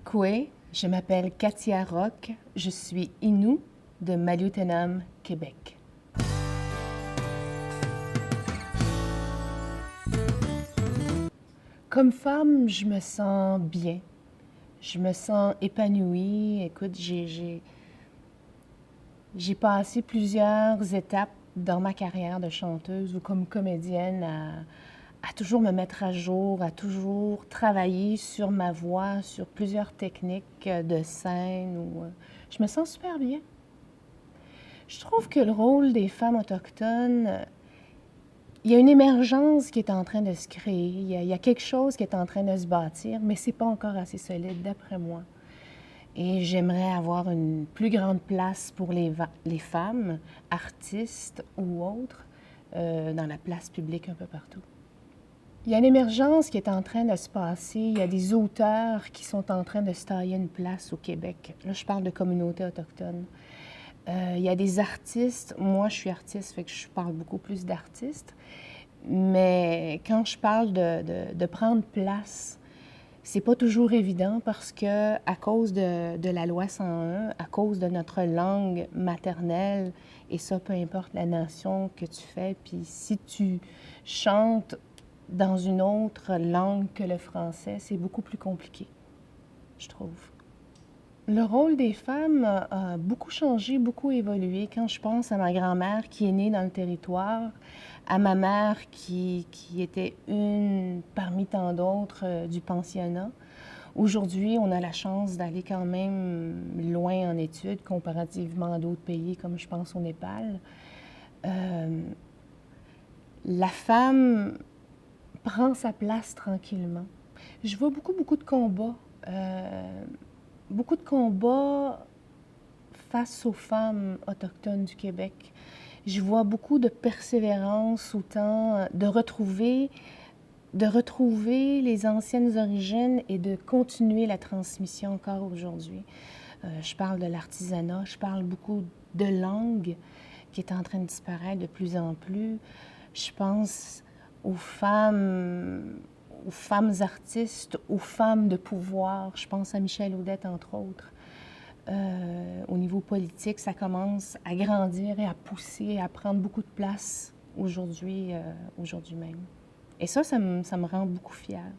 Kwe, je m'appelle Katia Rock, je suis Innu de Maliotenam, Québec. Comme femme, je me sens bien, je me sens épanouie. Écoute, j'ai passé plusieurs étapes dans ma carrière de chanteuse ou comme comédienne à toujours me mettre à jour, à toujours travailler sur ma voix, sur plusieurs techniques de scène. Je me sens super bien. Je trouve que le rôle des femmes autochtones, il y a une émergence qui est en train de se créer, il y a quelque chose qui est en train de se bâtir, mais c'est pas encore assez solide, d'après moi. Et j'aimerais avoir une plus grande place pour les femmes, artistes ou autres, dans la place publique un peu partout. Il y a une émergence qui est en train de se passer. Il y a des auteurs qui sont en train de se tailler une place au Québec. Là, je parle de communauté autochtone. Il y a des artistes. Moi, je suis artiste, fait que je parle beaucoup plus d'artistes. Mais quand je parle de prendre place, c'est pas toujours évident parce que à cause de la loi 101, à cause de notre langue maternelle, et ça, peu importe la nation que tu fais, puis si tu chantes dans une autre langue que le français, c'est beaucoup plus compliqué, je trouve. Le rôle des femmes a beaucoup changé, beaucoup évolué. Quand je pense à ma grand-mère qui est née dans le territoire, à ma mère qui était une parmi tant d'autres du pensionnat, aujourd'hui, on a la chance d'aller quand même loin en études comparativement à d'autres pays, comme je pense au Népal. La femme prend sa place tranquillement. Je vois beaucoup de combats. Beaucoup de combats face aux femmes autochtones du Québec. Je vois beaucoup de persévérance autant de retrouver les anciennes origines et de continuer la transmission encore aujourd'hui. Je parle de l'artisanat, je parle beaucoup de langue qui est en train de disparaître de plus en plus. Je pense aux femmes artistes, aux femmes de pouvoir. Je pense à Michel Audette, entre autres. Au niveau politique, ça commence à grandir et à pousser, à prendre beaucoup de place aujourd'hui même. Et ça me rend beaucoup fière.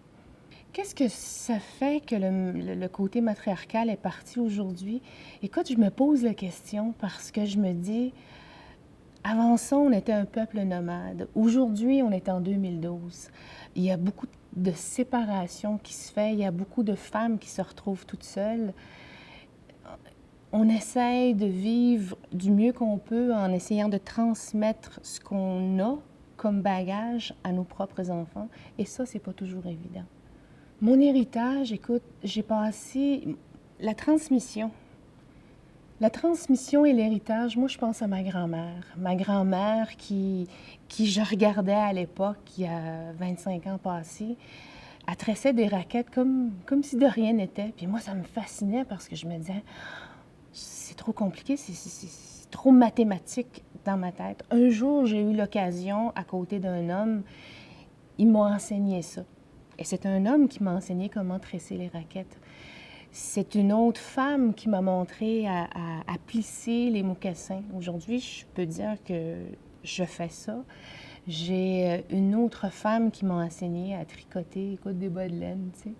Qu'est-ce que ça fait que le côté matriarcal est parti aujourd'hui? Écoute, je me pose la question parce que je me dis, avant ça, on était un peuple nomade. Aujourd'hui, on est en 2012. Il y a beaucoup de séparation qui se fait. Il y a beaucoup de femmes qui se retrouvent toutes seules. On essaye de vivre du mieux qu'on peut en essayant de transmettre ce qu'on a comme bagage à nos propres enfants. Et ça, c'est pas toujours évident. Mon héritage, écoute, j'ai passé la transmission. La transmission et l'héritage, moi, je pense à ma grand-mère. Ma grand-mère qui je regardais à l'époque, il y a 25 ans passés, elle tressait des raquettes comme si de rien n'était. Puis moi, ça me fascinait parce que je me disais, c'est trop compliqué, c'est trop mathématique dans ma tête. Un jour, j'ai eu l'occasion, à côté d'un homme, il m'a enseigné ça. Et c'est un homme qui m'a enseigné comment tresser les raquettes. C'est une autre femme qui m'a montré à plisser les mocassins. Aujourd'hui, je peux dire que je fais ça. J'ai une autre femme qui m'a enseigné à tricoter, écoute, des bas de laine, tu sais.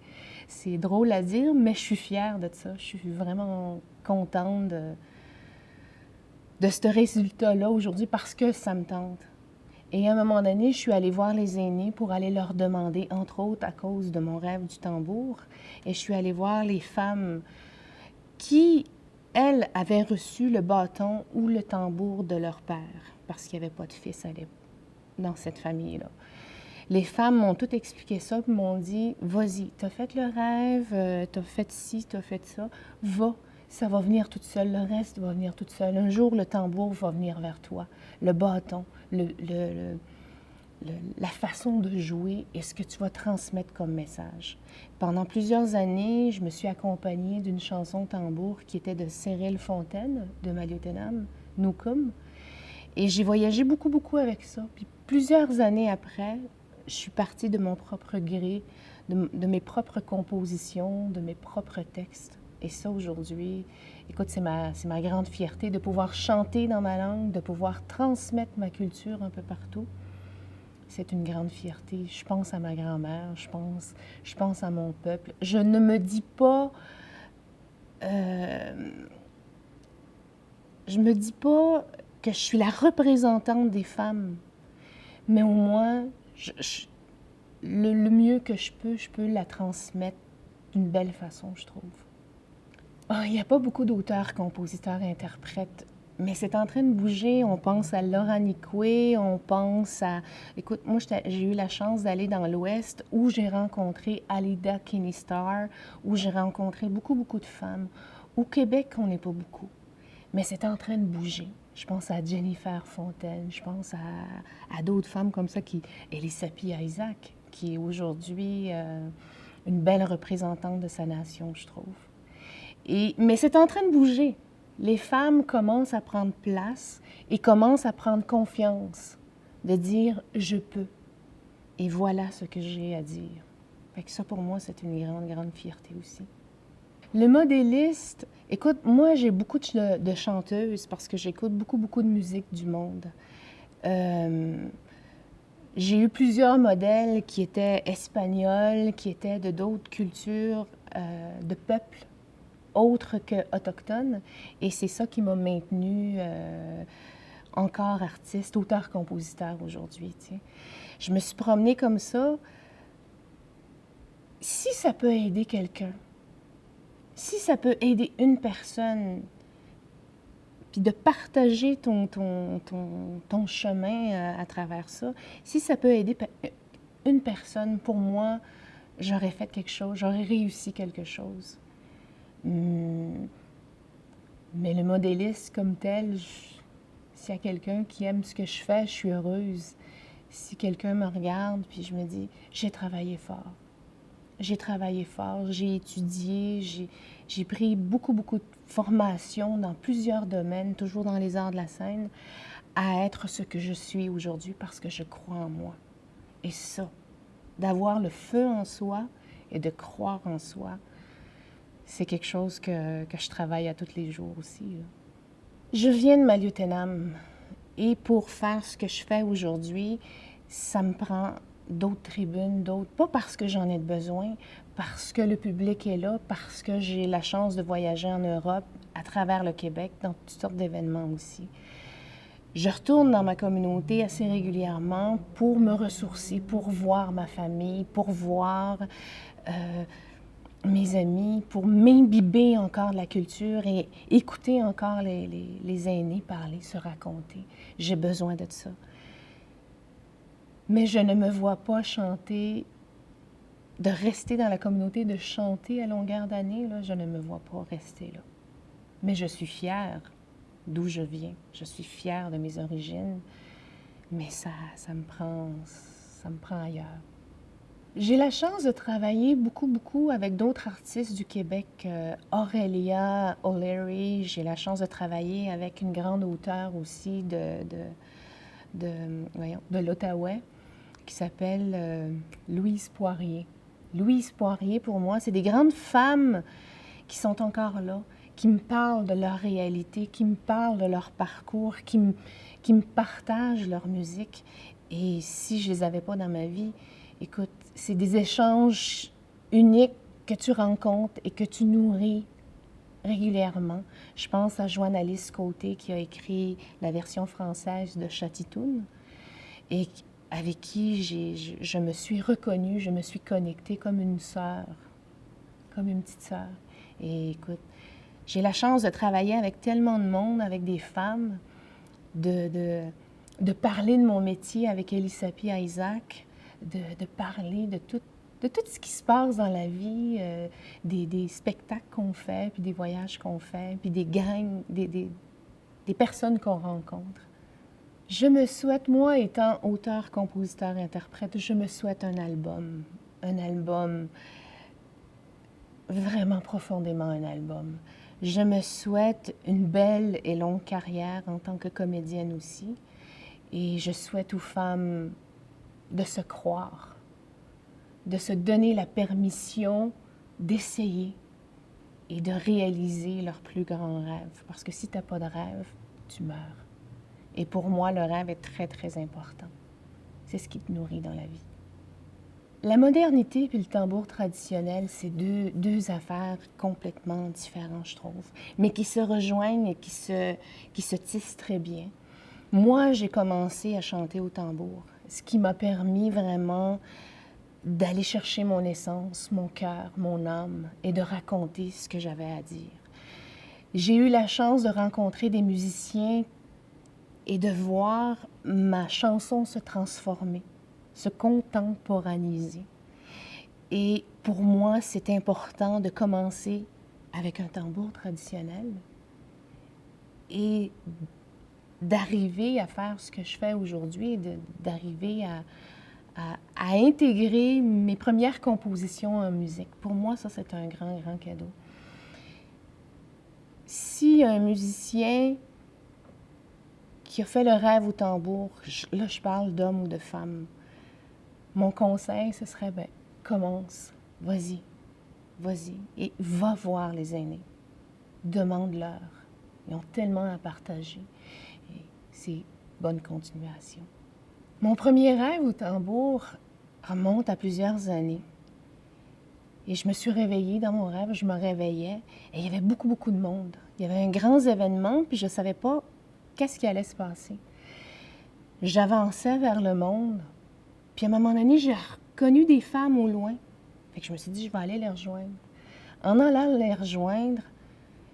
C'est drôle à dire, mais je suis fière de ça. Je suis vraiment contente de ce résultat-là aujourd'hui parce que ça me tente. Et à un moment donné, je suis allée voir les aînés pour aller leur demander, entre autres à cause de mon rêve du tambour, et je suis allée voir les femmes qui, elles, avaient reçu le bâton ou le tambour de leur père, parce qu'il n'y avait pas de fils dans cette famille-là. Les femmes m'ont tout expliqué ça, puis m'ont dit, vas-y, t'as fait le rêve, t'as fait ci, t'as fait ça, va. Ça va venir toute seule, le reste va venir toute seule. Un jour, le tambour va venir vers toi, le bâton, la façon de jouer et ce que tu vas transmettre comme message. Pendant plusieurs années, je me suis accompagnée d'une chanson tambour qui était de Cyril Fontaine, de Maliotenam, Nukum. Et j'ai voyagé beaucoup avec ça. Puis plusieurs années après, je suis partie de mon propre gré de mes propres compositions, de mes propres textes. Et ça, aujourd'hui, écoute, c'est ma grande fierté de pouvoir chanter dans ma langue, de pouvoir transmettre ma culture un peu partout. C'est une grande fierté. Je pense à ma grand-mère, je pense à mon peuple. Je ne me dis pas... je me dis pas que je suis la représentante des femmes, mais au moins, le mieux que je peux la transmettre d'une belle façon, je trouve. Oh, il n'y a pas beaucoup d'auteurs, compositeurs, interprètes, mais c'est en train de bouger. On pense à Laura Nicoué, on pense à... Écoute, moi, j'ai eu la chance d'aller dans l'Ouest où j'ai rencontré Alida Kinney-Starr, où j'ai rencontré beaucoup de femmes. Au Québec, on n'est pas beaucoup, mais c'est en train de bouger. Je pense à Jennifer Fontaine, je pense à d'autres femmes comme ça, Elisapie Isaac, qui est aujourd'hui une belle représentante de sa nation, je trouve. Mais c'est en train de bouger. Les femmes commencent à prendre place et commencent à prendre confiance, de dire « je peux ». Et voilà ce que j'ai à dire. Fait que ça, pour moi, c'est une grande fierté aussi. Le modéliste, écoute, moi, j'ai beaucoup de chanteuses parce que j'écoute beaucoup de musique du monde. J'ai eu plusieurs modèles qui étaient espagnols, qui étaient de d'autres cultures, de peuples autres qu'autochtones. Et c'est ça qui m'a maintenue encore artiste, auteur-compositeur aujourd'hui. Tu sais. Je me suis promenée comme ça. Si ça peut aider quelqu'un, si ça peut aider une personne, puis de partager ton chemin à travers ça, si ça peut aider une personne, pour moi, j'aurais fait quelque chose, j'aurais réussi quelque chose. Mais le modéliste comme tel, s'il y a quelqu'un qui aime ce que je fais, je suis heureuse. Si quelqu'un me regarde, puis je me dis, j'ai travaillé fort. J'ai travaillé fort, j'ai étudié, j'ai pris beaucoup de formations dans plusieurs domaines, toujours dans les arts de la scène, à être ce que je suis aujourd'hui parce que je crois en moi. Et ça, d'avoir le feu en soi et de croire en soi, c'est quelque chose que je travaille à tous les jours aussi. Là. Je viens de Maliotenam et pour faire ce que je fais aujourd'hui, ça me prend d'autres tribunes, pas parce que j'en ai besoin, parce que le public est là, parce que j'ai la chance de voyager en Europe, à travers le Québec, dans toutes sortes d'événements aussi. Je retourne dans ma communauté assez régulièrement pour me ressourcer, pour voir ma famille, pour voir mes amis, pour m'imbiber encore de la culture et écouter encore les aînés parler, se raconter. J'ai besoin de ça. Mais je ne me vois pas chanter, de rester dans la communauté, de chanter à longueur d'année, là, je ne me vois pas rester là. Mais je suis fière d'où je viens, je suis fière de mes origines, mais ça me prend ailleurs. J'ai la chance de travailler beaucoup avec d'autres artistes du Québec. Aurélia O'Leary, j'ai la chance de travailler avec une grande auteure aussi de l'Outaouais, qui s'appelle Louise Poirier. Louise Poirier, pour moi, c'est des grandes femmes qui sont encore là, qui me parlent de leur réalité, qui me parlent de leur parcours, qui me partagent leur musique. Et si je les avais pas dans ma vie, écoute, c'est des échanges uniques que tu rencontres et que tu nourris régulièrement. Je pense à Joanne-Alice Côté qui a écrit la version française de Chatitoun et avec qui je me suis reconnue, je me suis connectée comme une sœur, comme une petite sœur. Et écoute, j'ai la chance de travailler avec tellement de monde, avec des femmes, de parler de mon métier avec Elisapie Isaac, de parler de tout ce qui se passe dans la vie, des spectacles qu'on fait, puis des voyages qu'on fait, puis des gangs, des personnes qu'on rencontre. Je me souhaite, moi étant auteur, compositeur, interprète, je me souhaite un album, vraiment profondément un album. Je me souhaite une belle et longue carrière en tant que comédienne aussi. Et je souhaite aux femmes de se croire, de se donner la permission d'essayer et de réaliser leur plus grand rêve. Parce que si tu n'as pas de rêve, tu meurs. Et pour moi, le rêve est très, très important. C'est ce qui te nourrit dans la vie. La modernité puis le tambour traditionnel, c'est deux affaires complètement différentes, je trouve, mais qui se rejoignent et qui se tissent très bien. Moi, j'ai commencé à chanter au tambour, ce qui m'a permis vraiment d'aller chercher mon essence, mon cœur, mon âme et de raconter ce que j'avais à dire. J'ai eu la chance de rencontrer des musiciens et de voir ma chanson se transformer, se contemporaniser. Et pour moi, c'est important de commencer avec un tambour traditionnel et d'arriver à faire ce que je fais aujourd'hui, d'arriver à intégrer mes premières compositions en musique. Pour moi, ça, c'est un grand, grand cadeau. Si un musicien qui a fait le rêve au tambour, là, je parle d'homme ou de femme, mon conseil, ce serait, ben, commence, vas-y, et va voir les aînés. Demande-leur. Ils ont tellement à partager. Et c'est bonne continuation. Mon premier rêve au tambour remonte à plusieurs années. Et je me suis réveillée dans mon rêve, je me réveillais et il y avait beaucoup, beaucoup de monde. Il y avait un grand événement, puis je ne savais pas qu'est-ce qui allait se passer. J'avançais vers le monde, puis à un moment donné, j'ai reconnu des femmes au loin. Fait que je me suis dit, je vais aller les rejoindre. En allant les rejoindre,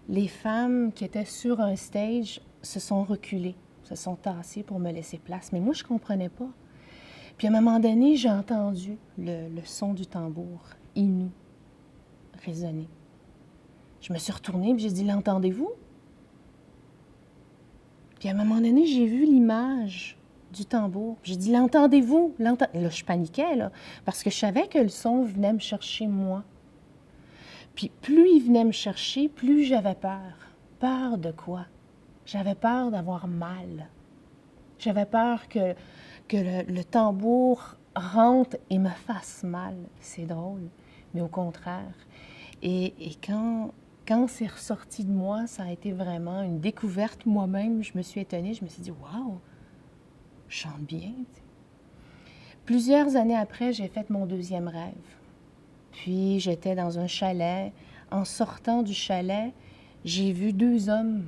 les femmes qui étaient sur un stage se sont reculées, se sont tassées pour me laisser place. Mais moi, je ne comprenais pas. Puis à un moment donné, j'ai entendu le son du tambour, Innu, résonner. Je me suis retournée et j'ai dit, l'entendez-vous? Puis à un moment donné, j'ai vu l'image du tambour. J'ai dit, l'entendez-vous? Là, je paniquais, là, parce que je savais que le son venait me chercher moi. Puis plus il venait me chercher, plus j'avais peur. Peur de quoi? J'avais peur d'avoir mal. J'avais peur que le tambour rentre et me fasse mal. C'est drôle, mais au contraire. Et quand c'est ressorti de moi, ça a été vraiment une découverte moi-même. Je me suis étonnée, je me suis dit, waouh, je chante bien. Plusieurs années après, j'ai fait mon deuxième rêve. Puis j'étais dans un chalet. En sortant du chalet, j'ai vu deux hommes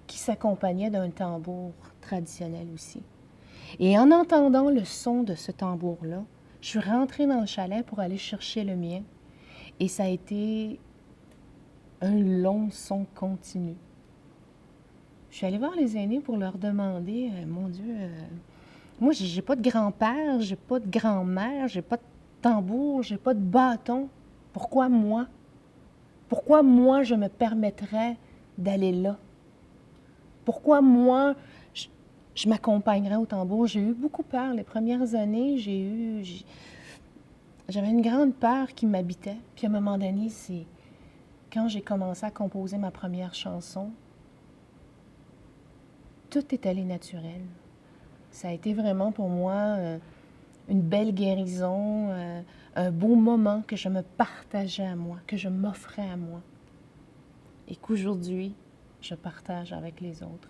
qui s'accompagnaient d'un tambour traditionnel aussi. Et en entendant le son de ce tambour-là, je suis rentrée dans le chalet pour aller chercher le mien. Et ça a été un long son continu. Je suis allée voir les aînés pour leur demander, mon Dieu, moi, j'ai pas de grand-père, j'ai pas de grand-mère, j'ai pas de tambour, j'ai pas de bâton. Pourquoi moi? Pourquoi moi, je me permettrais d'aller là? Pourquoi moi, je m'accompagnerais au tambour? J'ai eu beaucoup peur. Les premières années, j'avais une grande peur qui m'habitait. Puis à un moment donné, c'est quand j'ai commencé à composer ma première chanson, tout est allé naturel. Ça a été vraiment pour moi une belle guérison, un beau moment que je me partageais à moi, que je m'offrais à moi et qu'aujourd'hui, je partage avec les autres.